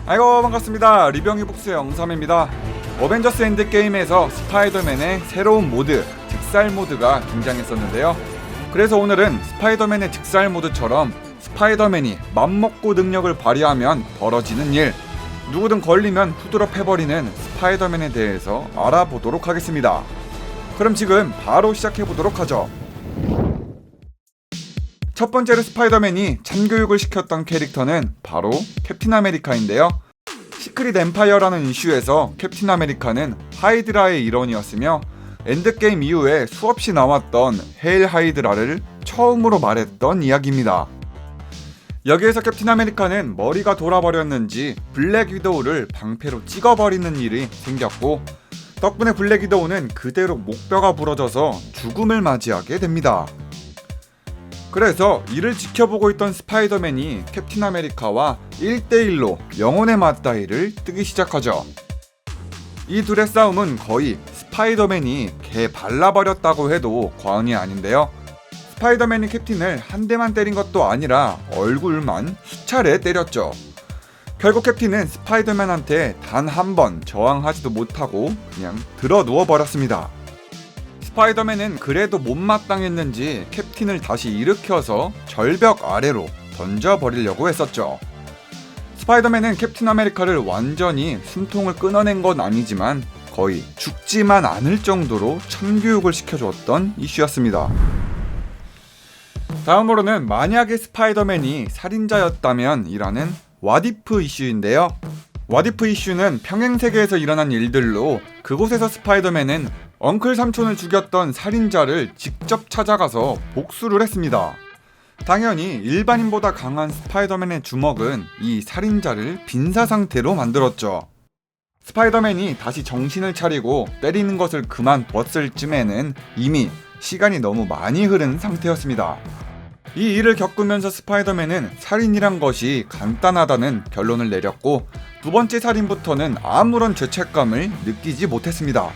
아이고 반갑습니다. 리병이북스의 영삼입니다. 어벤져스 엔드게임에서 스파이더맨의 새로운 모드, 즉살 모드가 등장했었는데요. 그래서 오늘은 스파이더맨의 즉살 모드처럼 스파이더맨이 맘먹고 능력을 발휘하면 벌어지는 일, 누구든 걸리면 후드럽 해버리는 스파이더맨에 대해서 알아보도록 하겠습니다. 그럼 지금 바로 시작해보도록 하죠. 첫 번째로 스파이더맨이 참교육을 시켰던 캐릭터는 바로 캡틴 아메리카인데요. 시크릿 엠파이어라는 이슈에서 캡틴 아메리카는 하이드라의 일원이었으며 엔드게임 이후에 수없이 나왔던 헤일 하이드라를 처음으로 말했던 이야기입니다. 여기에서 캡틴 아메리카는 머리가 돌아버렸는지 블랙 위도우를 방패로 찍어버리는 일이 생겼고, 덕분에 블랙 위도우는 그대로 목뼈가 부러져서 죽음을 맞이하게 됩니다. 그래서 이를 지켜보고 있던 스파이더맨이 캡틴 아메리카와 1대1로 영혼의 맞다이를 뜨기 시작하죠. 이 둘의 싸움은 거의 스파이더맨이 개 발라버렸다고 해도 과언이 아닌데요. 스파이더맨이 캡틴을 한 대만 때린 것도 아니라 얼굴만 수차례 때렸죠. 결국 캡틴은 스파이더맨한테 단 한 번 저항하지도 못하고 그냥 들어 누워버렸습니다. 스파이더맨은 그래도 못마땅했는지 캡틴을 다시 일으켜서 절벽 아래로 던져버리려고 했었죠. 스파이더맨은 캡틴 아메리카를 완전히 숨통을 끊어낸 건 아니지만 거의 죽지만 않을 정도로 참교육을 시켜주었던 이슈였습니다. 다음으로는 만약에 스파이더맨이 살인자였다면 이라는 왓이프 이슈인데요. 왓이프 이슈는 평행세계에서 일어난 일들로 그곳에서 스파이더맨은 엉클 삼촌을 죽였던 살인자를 직접 찾아가서 복수를 했습니다. 당연히 일반인보다 강한 스파이더맨의 주먹은 이 살인자를 빈사 상태로 만들었죠. 스파이더맨이 다시 정신을 차리고 때리는 것을 그만뒀을 쯤에는 이미 시간이 너무 많이 흐른 상태였습니다. 이 일을 겪으면서 스파이더맨은 살인이란 것이 간단하다는 결론을 내렸고, 두 번째 살인부터는 아무런 죄책감을 느끼지 못했습니다.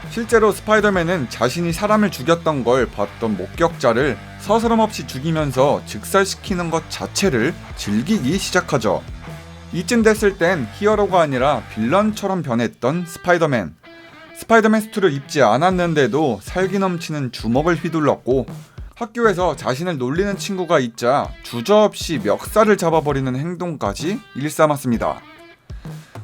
실제로 스파이더맨은 자신이 사람을 죽였던 걸 봤던 목격자를 서스럼없이 죽이면서 즉살시키는 것 자체를 즐기기 시작하죠. 이쯤 됐을 땐 히어로가 아니라 빌런처럼 변했던 스파이더맨. 스파이더맨 수트를 입지 않았는데도 살기 넘치는 주먹을 휘둘렀고, 학교에서 자신을 놀리는 친구가 있자 주저없이 멱살을 잡아버리는 행동까지 일삼았습니다.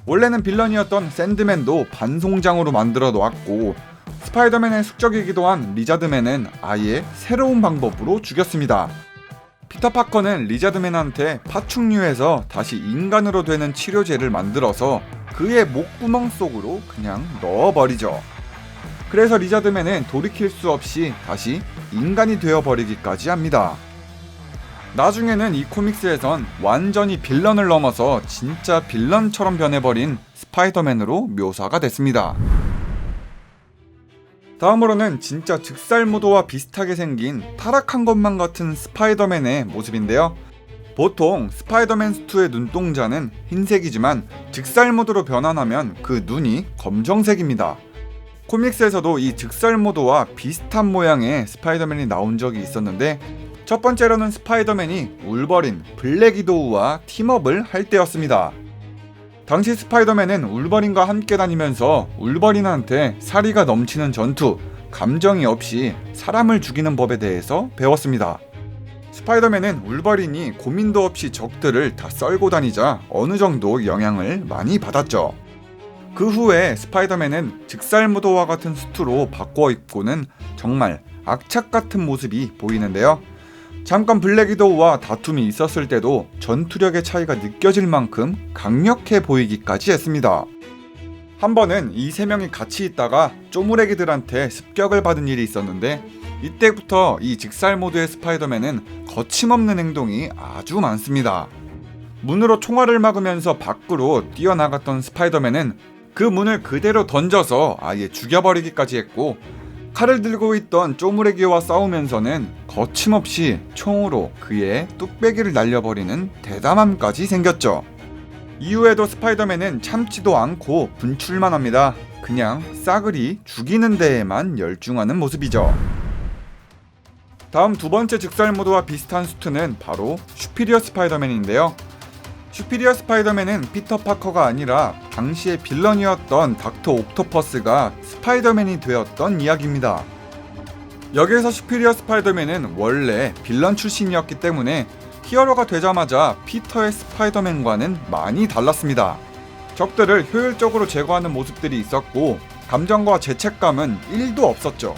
원래는 빌런이었던 샌드맨도 반송장으로 만들어 놓았고, 스파이더맨의 숙적이기도 한 리자드맨은 아예 새로운 방법으로 죽였습니다. 피터 파커는 리자드맨한테 파충류에서 다시 인간으로 되는 치료제를 만들어서 그의 목구멍 속으로 그냥 넣어버리죠. 그래서 리자드맨은 돌이킬 수 없이 다시 인간이 되어버리기까지 합니다. 나중에는 이 코믹스에선 완전히 빌런을 넘어서 진짜 빌런처럼 변해버린 스파이더맨으로 묘사가 됐습니다. 다음으로는 진짜 즉살 모드와 비슷하게 생긴 타락한 것만 같은 스파이더맨의 모습인데요. 보통 스파이더맨 수트의 눈동자는 흰색이지만 즉살 모드로 변환하면 그 눈이 검정색입니다. 코믹스에서도 이 즉살 모드와 비슷한 모양의 스파이더맨이 나온 적이 있었는데, 첫 번째로는 스파이더맨이 울버린, 블랙 위도우와 팀업을 할 때였습니다. 당시 스파이더맨은 울버린과 함께 다니면서 울버린한테 사리가 넘치는 전투, 감정이 없이 사람을 죽이는 법에 대해서 배웠습니다. 스파이더맨은 울버린이 고민도 없이 적들을 다 썰고 다니자 어느 정도 영향을 많이 받았죠. 그 후에 스파이더맨은 즉살 모드와 같은 수트로 바꿔 입고는 정말 악착 같은 모습이 보이는데요. 잠깐 블랙 위도우와 다툼이 있었을 때도 전투력의 차이가 느껴질 만큼 강력해 보이기까지 했습니다. 한 번은 이 세 명이 같이 있다가 쪼무레기들한테 습격을 받은 일이 있었는데, 이때부터 이 즉살 모드의 스파이더맨은 거침없는 행동이 아주 많습니다. 문으로 총알을 막으면서 밖으로 뛰어나갔던 스파이더맨은 그 문을 그대로 던져서 아예 죽여버리기까지 했고, 칼을 들고 있던 쪼무레기와 싸우면서는 거침없이 총으로 그의 뚝배기를 날려버리는 대담함까지 생겼죠. 이후에도 스파이더맨은 참지도 않고 분출만 합니다. 그냥 싸그리 죽이는 데에만 열중하는 모습이죠. 다음 두 번째 즉살 모드와 비슷한 수트는 바로 슈피리어 스파이더맨인데요. 슈피리어 스파이더맨은 피터 파커가 아니라 당시의 빌런이었던 닥터 옥토퍼스가 스파이더맨이 되었던 이야기입니다. 여기에서 슈피리어 스파이더맨은 원래 빌런 출신이었기 때문에 히어로가 되자마자 피터의 스파이더맨과는 많이 달랐습니다. 적들을 효율적으로 제거하는 모습들이 있었고 감정과 죄책감은 1도 없었죠.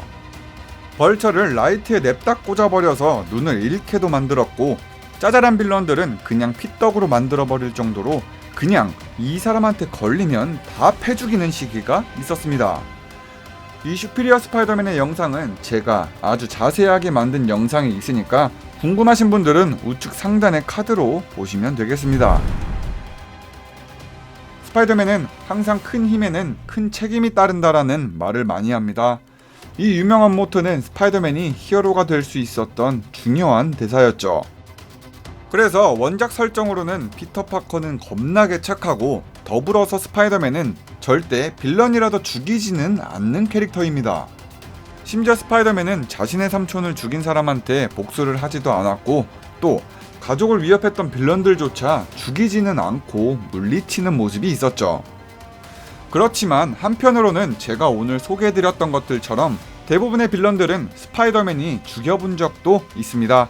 벌처를 라이트에 냅다 꽂아버려서 눈을 잃게도 만들었고 짜잘한 빌런들은 그냥 피떡으로 만들어버릴 정도로 그냥 이 사람한테 걸리면 다 패죽이는 시기가 있었습니다. 이 슈피리어 스파이더맨의 영상은 제가 아주 자세하게 만든 영상이 있으니까 궁금하신 분들은 우측 상단의 카드로 보시면 되겠습니다. 스파이더맨은 항상 큰 힘에는 큰 책임이 따른다라는 말을 많이 합니다. 이 유명한 모토는 스파이더맨이 히어로가 될 수 있었던 중요한 대사였죠. 그래서 원작 설정으로는 피터 파커는 겁나게 착하고 더불어서 스파이더맨은 절대 빌런이라도 죽이지는 않는 캐릭터입니다. 심지어 스파이더맨은 자신의 삼촌을 죽인 사람한테 복수를 하지도 않았고 또 가족을 위협했던 빌런들조차 죽이지는 않고 물리치는 모습이 있었죠. 그렇지만 한편으로는 제가 오늘 소개해드렸던 것들처럼 대부분의 빌런들은 스파이더맨이 죽여본 적도 있습니다.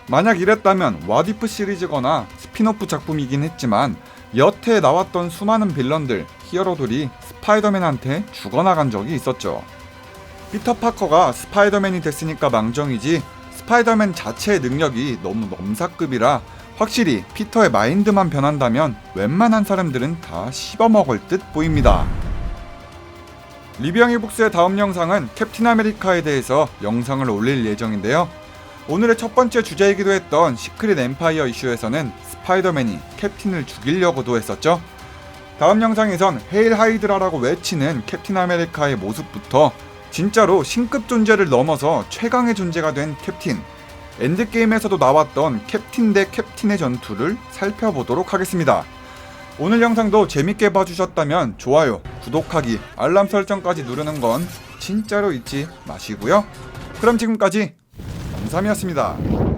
만약 이랬다면 왓이프 시리즈거나 스핀오프 작품이긴 했지만 여태 나왔던 수많은 빌런들, 히어로들이 스파이더맨한테 죽어나간 적이 있었죠. 피터 파커가 스파이더맨이 됐으니까 망정이지 스파이더맨 자체의 능력이 너무 넘사급이라 확실히 피터의 마인드만 변한다면 웬만한 사람들은 다 씹어먹을 듯 보입니다. 리뷰영이북스의 다음 영상은 캡틴 아메리카에 대해서 영상을 올릴 예정인데요. 오늘의 첫 번째 주제이기도 했던 시크릿 엠파이어 이슈에서는 스파이더맨이 캡틴을 죽이려고도 했었죠. 다음 영상에선 헤일 하이드라라고 외치는 캡틴 아메리카의 모습부터 진짜로 신급 존재를 넘어서 최강의 존재가 된 캡틴, 엔드게임에서도 나왔던 캡틴 대 캡틴의 전투를 살펴보도록 하겠습니다. 오늘 영상도 재밌게 봐주셨다면 좋아요, 구독하기, 알람 설정까지 누르는 건 진짜로 잊지 마시고요. 그럼 지금까지 감사합니다.